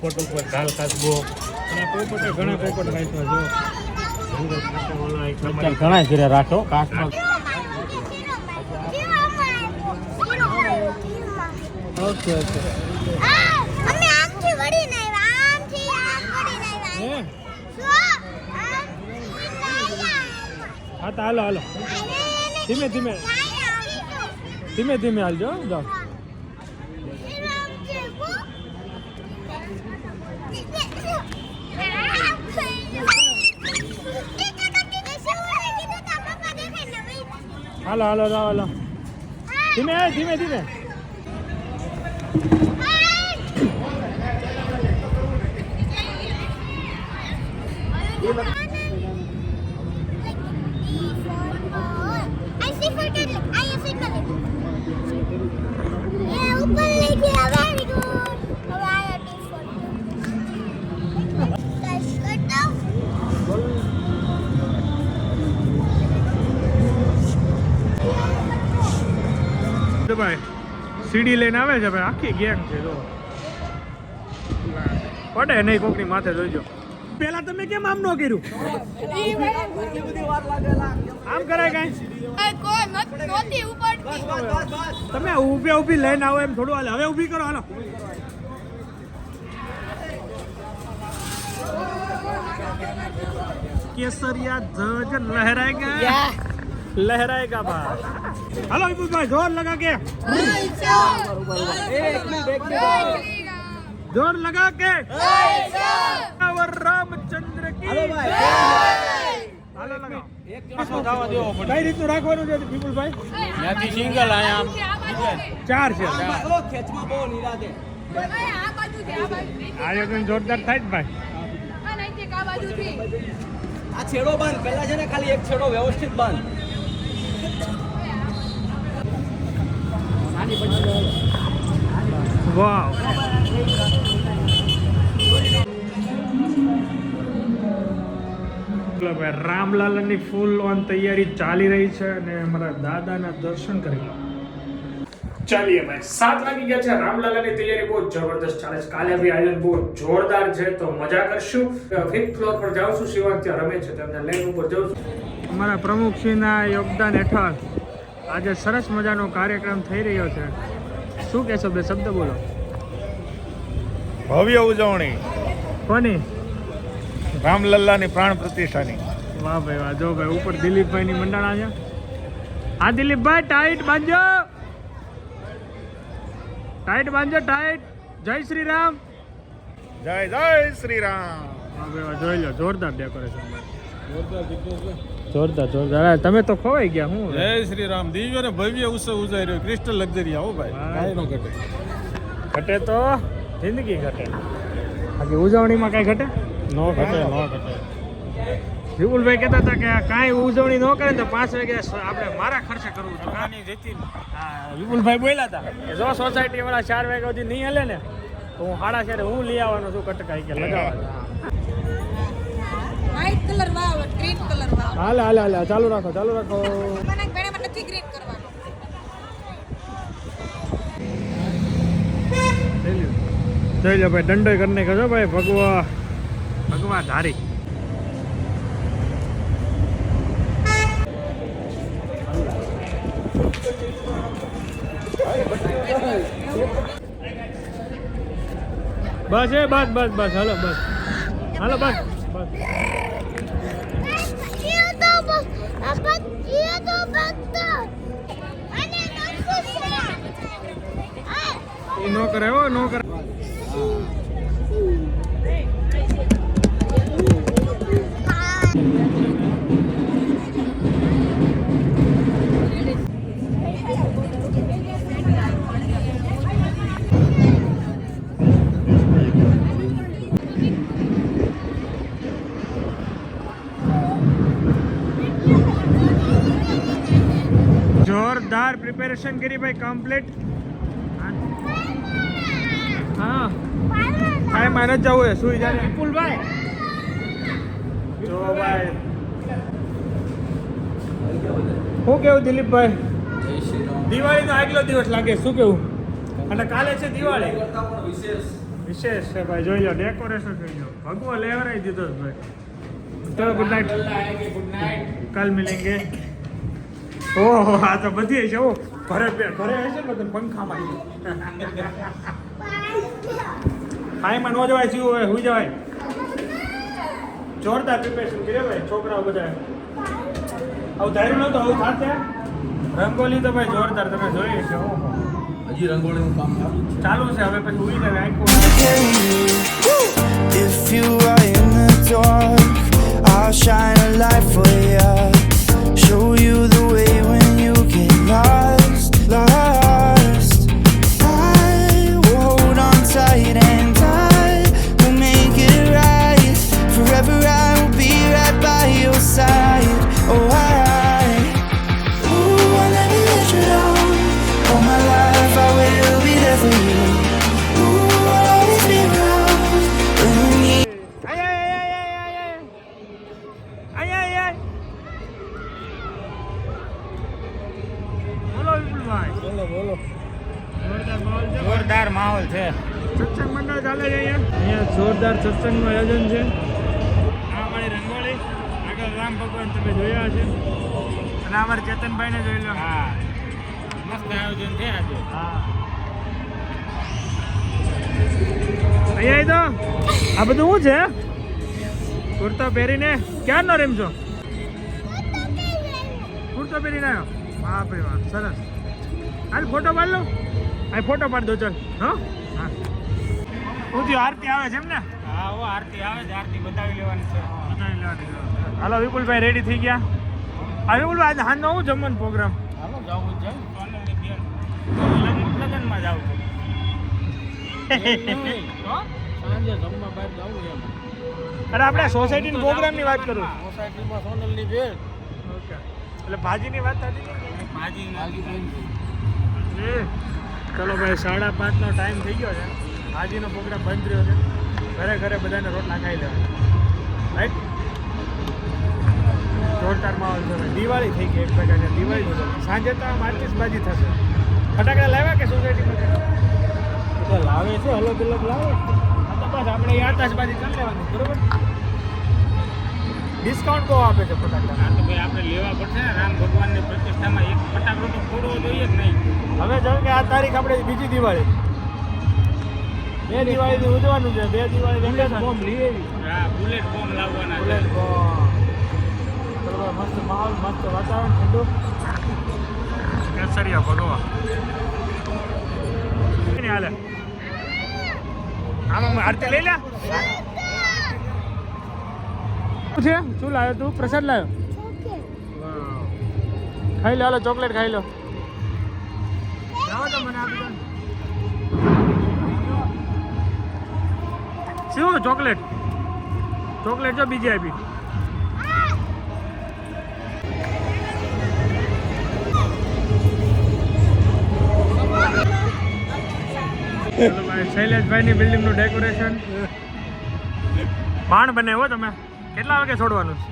પોપટ ઉપર ઘાલ કાચબો અને પોપટ ઘણા પોપટ રાખ્યા જો ઘણા ઘરે રાખો કાચમાં. ઓકે ઓકે અમે આમથી વળીને આવ્યા આમથી આમ વળીને આવ્યા હા તો હાલો હાલો ધીમે ધીમે ધીમે ધીમે હાલજો જાઓ. હાલો હાલો જાઓ હાલો ધીમે ધીમે ધીમે. ભાઈ સીડી લઈને આવે છે ભાઈ, આખી ગેંગ છે જો. પડે નહીં કોકની માથે જોઈજો. પેલા તમે કેમ આમ ન કર્યું? આમ કરાય કઈ? તમે ઊભી લઈને આવો એમ થોડું હાલે. હવે ઊભી કરો હાલો. કેસરિયા ધ્વજ લહેરાएगा लहराएगा भाई. हेलो विपुल भाई जोर लगा के जोर लगा के और रामचंद्र की હાલો લગાવો. કઈ રીતનું રાખવાનું છે વિપુલ ભાઈ? ત્યાંથી સિંગલ આયા આમ 4 છે. ખેંચમાં બહુ નિરાતે આયોજન જોરદાર થાય જ ભાઈ. આ છેડો બાંધ પહેલા છે ને, ખાલી એક છેડો વ્યવસ્થિત બાંધ. વાવ રામલાલાની ફૂલ ઓન તૈયારી ચાલી રહી છે અને અમારા દાદાના દર્શન કરી. ચાલીએ ભાઈ 7 વાગી ગયા છે. રામલાલાની તૈયારી બહુ જબરદસ્ત ચાલે છે. કાલે બી આયોજન બહુ જોરદાર છે તો મજા કરશું. 5th ફ્લોર પર જાઉં છું. શિવાંગ ત્યાં રમે છે, તેમને લાઈન ઉપર જાઉં છું. અમારા પ્રમુખશ્રીના યોગદાન હેઠળ આજે સરસ મજાનો કાર્યક્રમ થઈ રહ્યો છે. શું કહેશો? બે શબ્દ બોલો. ભવ્ય ઉજવણી કોની? રામલલ્લાની પ્રાણ પ્રતિષ્ઠાની. વાહ ભાઈ વાહ. જો ભાઈ ઉપર દિલીપભાઈની મંડાણા છે. હા દિલીપભાઈ ટાઈટ બાંધજો, ટાઈટ બાંધજો ટાઈટ. જય શ્રી રામ. જય જય શ્રી રામ. વાહ ભાઈ વાહ. જોઈ લો જોરદાર ડેકોરેશન. જોરદાર જોરદાર. તમે તો ખોવાઈ ગયા. હું જય શ્રી રામ. દિવ્ય ને ભવ્ય ઉત્સવ ઉજાઈ રહ્યો. Crystal luxury. આવો ભાઈ, કાંઈ ન ઘટે. ઘટે તો જિંદગી ઘટે. બાકી ઉજવણીમાં કાંઈ ઘટે? નો ઘટે, નો ઘટે. વિપુલભાઈ કહેતા હતા કે કાંઈ ઉજવણી ન કરે તો 5 વાગે આપણે મારા ખર્ચે કરવું છે. હા વિપુલભાઈ બોલ્યા હતા કે જો સોસાયટી વાળા 4 વાગ્યા સુધી નહીં હલે ને તો હું 4:30 હું લઈ આવવાનો છું કટકાઈ કે લગાવવા. વ્હાઈટ કલર વાવ, ગ્રીન કલર વાવ. હાલે હાલે હાલે ચાલુ રાખો ચાલુ રાખો. મને બેડમાં નથી ગ્રીન કરવાનો. જોઈ લો ભાઈ દંડો કરીને કહો ભાઈ ભગવા ધારી. બસ બસ બસ બસ હાલો બસ હાલો બસ બસ. નો કરે હો નો કરે. જોરદાર પ્રિપેરેશન કરી ભાઈ કમ્પ્લીટ. હા ભાઈ મારે જવું છે સુઈ જાય વિપુલભાઈ. જો ભાઈ શું કેવું દિલીપભાઈ? દિવાળીનો આગલો દિવસ લાગે. શું કેવું? અને કાલે છે દિવાળી. વિશેષ છે ભાઈ, જોઈ લો ડેકોરેશન જોઈ લો, ભગવો લેવરાઈ દીધો છે ભાઈ. ચલો ગુડ નાઇટ, ગુડ નાઇટ. કાલ મિલેંગે. ઓહો આ તો બધી છે. ઓ ઘરે ઘરે હશે ને બધું પંખામાં ફાઈમાં નો જવાય, શું હોય હુઈ જવાય. જોરદાર પ્રિપેરેશન કરે ભાઈ છોકરાઓ બધા. આવું ધાર્યું નહોતું આવું થાતે. રંગોલી તો ભાઈ જોરદાર તમે જોઈ છે. ઓહો હજી રંગોળીનું કામ ચાલુ છે, હવે પછી ઉઈ જાય આખું. If you are in the dark, I'll shine a light for you. Show you the way when you get lost, lost. I will hold on tight and I will make it right. Forever I will be right by your side. Oh, ooh, I'll never let you down. All my life I will be there for you. Ooh, I'll always be around when you need. બોલો વિપુલભાઈ. બોલો જોરદાર માહોલ છે. જોરદાર માહોલ છે. સત્સંગ મંડળ ચાલે છે અહીંયા જોરદાર સત્સંગનું આયોજન છે. આ મારી રંગોળી, આગળ રામ ભગવાન તમે જોયા છે, અને અમારા ચેતનભાઈને જોઈ લો. હા મસ્ત આયોજન છે આજે. હા અહીંયા તો આ બધું શું છે? કુર્તો પહેરીને ક્યારનો રેમ છો? કુર્તો પહેરીને આવ્યો? વાહ ભાઈ વાહ, સરસ. હાલ ફોટો પાડ લો. આ ફોટો પાડ દો ચાલ. હા હા ઊંધી આરતી આવે છે એમ ને? હા ઓ આરતી આવે છે, આરતી બતાવી લેવાની છે. બતાવી લેવાની. હાલો વિપુલભાઈ રેડી થઈ ગયા. હા વિપુલભાઈ આજે હાજનો હું જમવાનો પ્રોગ્રામ? હાલો જાવું છે સોનલની બેન લગ્નમાં જાવું છે. સાંજે જમવા બહાર જાવું એમ. અરે આપણે સોસાયટીની પ્રોગ્રામની વાત કરું. સોસાયટીમાં સોનલની બેન. ઓકે એટલે ભાજીની વાત થતી હતી. ભાજી ચલો ભાઈ 5:30નો ટાઈમ થઈ ગયો છે. ભાજીનો પ્રોગ્રામ બંધ રહ્યો છે. ઘરે ઘરે બધાને રોટલા ખાઈ લેવા. રાઈટ જોરદાર માહોલ છે ભાઈ. દિવાળી થઈ ગઈ એક પ્રકારની. દિવાળી જોઈ સાંજે તો આમ આતિશબાજી થશે. ફટાકડા લાવ્યા કે સોસાયટીમાં? તો લાવે છે, અલગ અલગ લાવે. હા તો બસ આપણે એ આતશબાજી કરી લેવાની બરોબર. ડિસ્કાઉન્ટ બહુ આપે છે ફટાકડા. હા તો ભાઈ આપણે લેવા પડશે ને, રામ ભગવાનની પ્રતિષ્ઠામાં એક ફટાકડો તો ફોડવો જોઈએ જ નહીં. હવે જો કે આ તારીખ આપણે બીજી દિવાળી, 2 દિવાળીથી ઉજવવાનું છે. 2 દિવાળી વેકેશન બોમ્બ લઈ આવી. હા બુલેટ બોમ્બ લાવવાના છે. Bullet bomb. ચલો ભાઈ મસ્ત માહોલ, મસ્ત વાતાવરણ, ઠંડુ. કેસરિયા ભગવા નહીં હાલે. આમાં આરતી લઈ લે. શું છે? શું લાવ્યો તું? પ્રસાદ લાવ્યો? ખાઈ લો, હાલો ચોકલેટ ખાઈ લો. લાવો તો મને આપી દો. શું ચોકલેટ? ચોકલેટ જો બીજી આપી. ચલો ભાઈ શૈલેષભાઈની બિલ્ડિંગનું ડેકોરેશન. બાણ બનાવ્યો તમે. કેટલા વાગે છોડવાનું છે?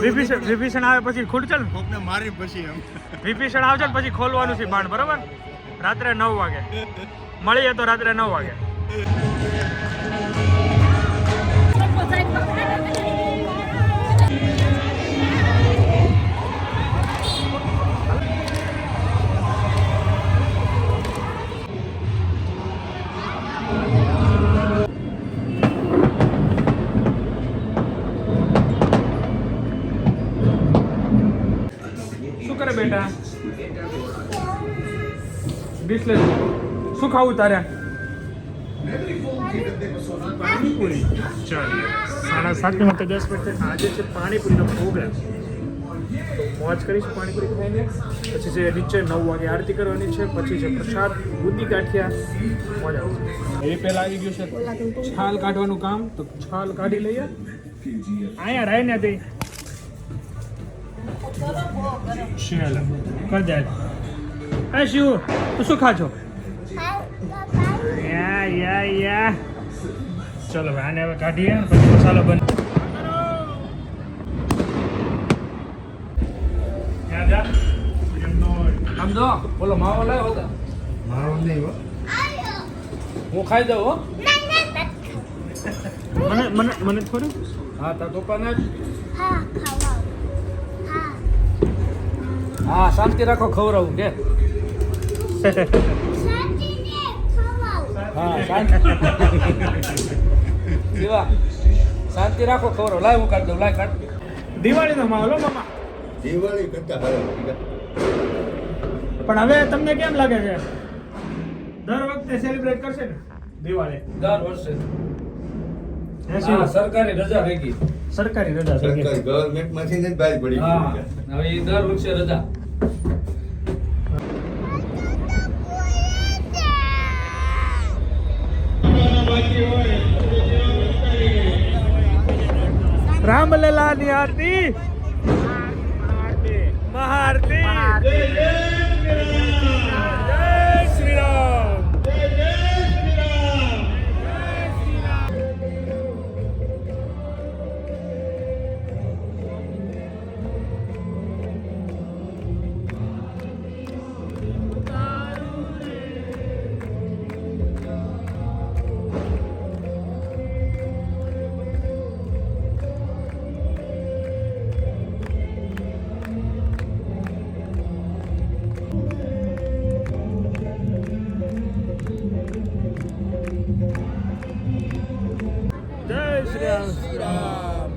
વિભીષણ આવે પછી ખૂટશે ને? કોકને મારી પછી એમ વિભીષણ આવશે ને પછી ખોલવાનું છે બાણ, બરોબર? રાત્રે 9 વાગે મળીએ તો રાત્રે 9 વાગે. શું કરે બેટા? બિસ્લેટ શું ખાવું તારે? પાણીપુરી. ચાલ 7:30 વાગે 10 મિનિટ આજે છે પાણીપુરીનો પ્રોગ્રામ. મોજ કરીશ પાણીપુરી ખાઈને. પછી છે નીચે 9 વાગે આરતી કરવાની છે. પછી છે પ્રસાદ, બુદ્ધિ ગાંઠિયા. મોજ આવશે. એ પહેલાં આવી ગયું છે છાલ કાઢવાનું કામ. તો છાલ કાઢી લઈએ. અહીંયા રહે ને તે ચાલો કર દે. હા શિવ તું શું ખા છો? યા ચલો ભાઈ આને હવે કાઢીએ પછી મસાલો બને. સમજો બોલો માવો લાવ્યો હતા. મારો નહીં હો. હું ખાઈ દઉં હો. ના ના નથી ખાવું. મને થોડું હા તાર પપ્પાને જ. હા ખાવા હા હા શાંતિ રાખો ખવડાવું કે સાચીને ખાવા હા શાંતિ શિવા શાંતિ રાખો ખવડાવું. લાય હું કાઢ દઉં. લાય કાઢ. દિવાળીનો માહોલ હો મામા. દિવાળી કરતા પણ હવે તમને કેમ લાગે છે દર વખતે સેલિબ્રેટ કરશે ને દિવાળી? દર વર્ષે હે શિવ? હા સરકારી રજા થઈ ગઈ. સરકારી રજા થઈ ગઈ. સરકાર ગવર્મેન્ટ માંથી જ બહાર પડી હા ગયું છે. હવે ઈ દર વર્ષે રજા. રામલલાની આરતી મહાઆરતી જય શ્રી રામ. જય શ્રી રામ.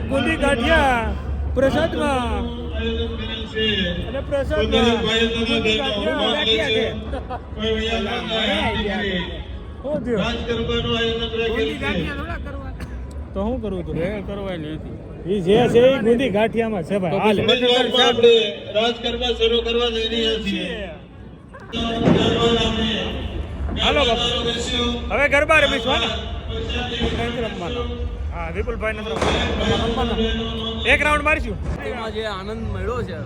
ગુંદી ગાંઠિયા પ્રસાદમાં અને પ્રસાદમાં ગુંદી ગાંઠિયા છે. શું થયું? તો શું કરવું તું? કરવાની હતી. ઈ જે છે ઈ ગુંદી ગાંઠિયામાં છે ભાઈ. હાલ. રાજ કરવા શરૂ કરવા જઈ રહ્યા છીએ. હાલો બાપુ. હવે ગરબા રમીશું ને? નથી રમવાનું. હા વિપુલભાઈ નથી રમવાનું. એક રાઉન્ડ મારીશું. એમાં જે આનંદ મળ્યો છે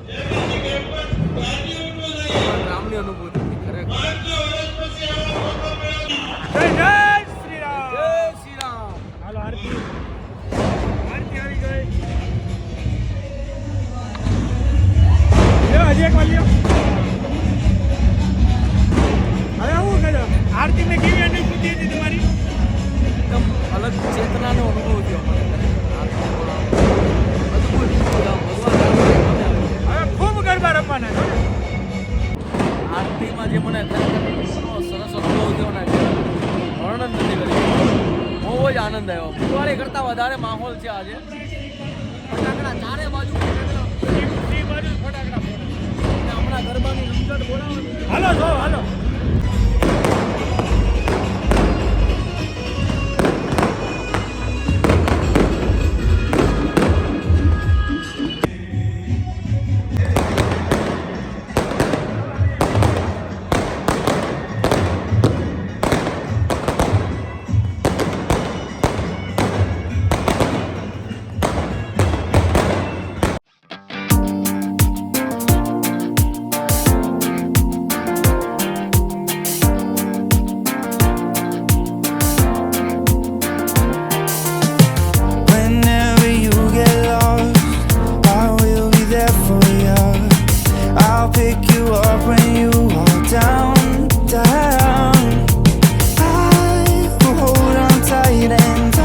રામની અનુભૂતિ ખરેખર. જય શ્રી રામ. જય શ્રી રામ. હાલો આરતી આરતી આવી ગઈ. લ્યો હજી એક વાર લ્યો. હવે હું કર્યો આરતી મેં કેવી અનુભૂતિ હતી તમારી? એકદમ અલગ ચેતનાનો અનુભવ થયો મને ખરેખર. અદ્ભુત. ભગવાન હવે ખૂબ ગરબા રમવાના છે. આરતીમાં જે મને ખરેખર સરસ અનુભવ થયો ને વર્ણન નથી કરી. બહુ જ આનંદ આવ્યો. દિવાળી કરતાં વધારે માહોલ છે આજે. ફટાકડા ચારે બાજુ ફટાકડા હમણાં ગરબાની રમઝટ બોલાવવાની. હાલો જો હાલો. Whenever you get lost, I will be there for you. I'll pick you up when you are down, down. I will hold on tight and I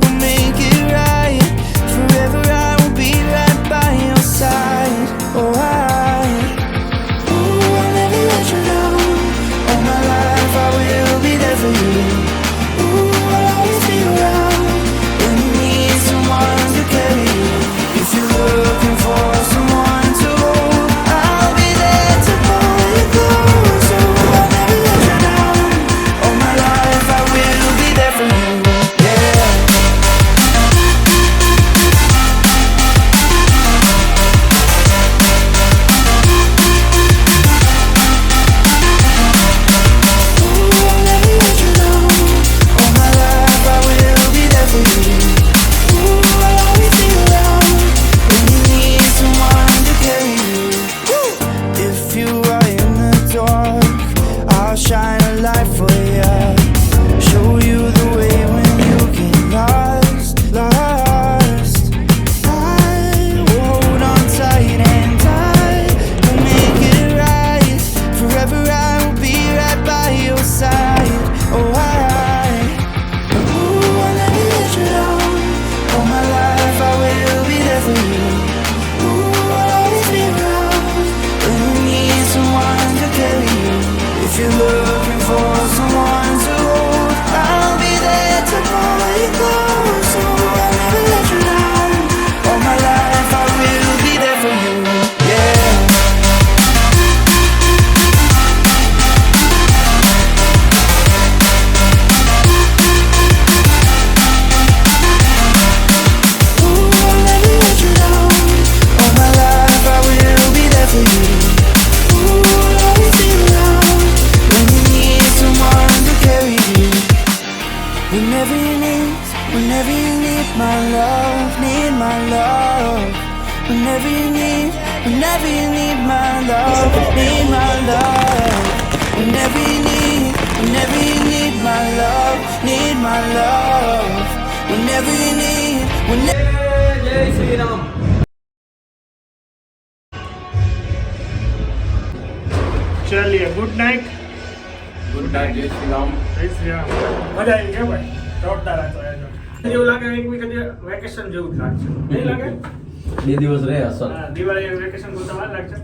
will make it right. Forever I will be right by your side. Oh, I'll never let you down. All my life I will be there for you. Ooh, I'll always be around when you need someone to carry you. If you're looking for someone to hold, I'll be there to pull you close. Oh, I'll never let you down. All my life I will be there for you. Yeah. Ooh, I'll never let you down. All my life I will be there for you. Ooh, I'll always be around when you need someone to carry you. If you are in the dark, I'll shine a light for you. Show you the way when you get lost, lost. I will hold on tight and I will make it right. Forever I will be right by need my love. Whenever you need my love, need my love. Whenever you need, whenever. જય શ્રી રામ. ચલીએ good night. Good night, જય શ્રી રામ. જય શ્રી રામ. મજા આવી ગયા ભાઈ, જોરદાર હતો એવું લાગે એક વીક વેકેશન જેવું જ લાગશે નહીં લાગે? 2 દિવસ રહે અસર. હા, દિવાળી વેકેશન બોલતા વાર લાગશે.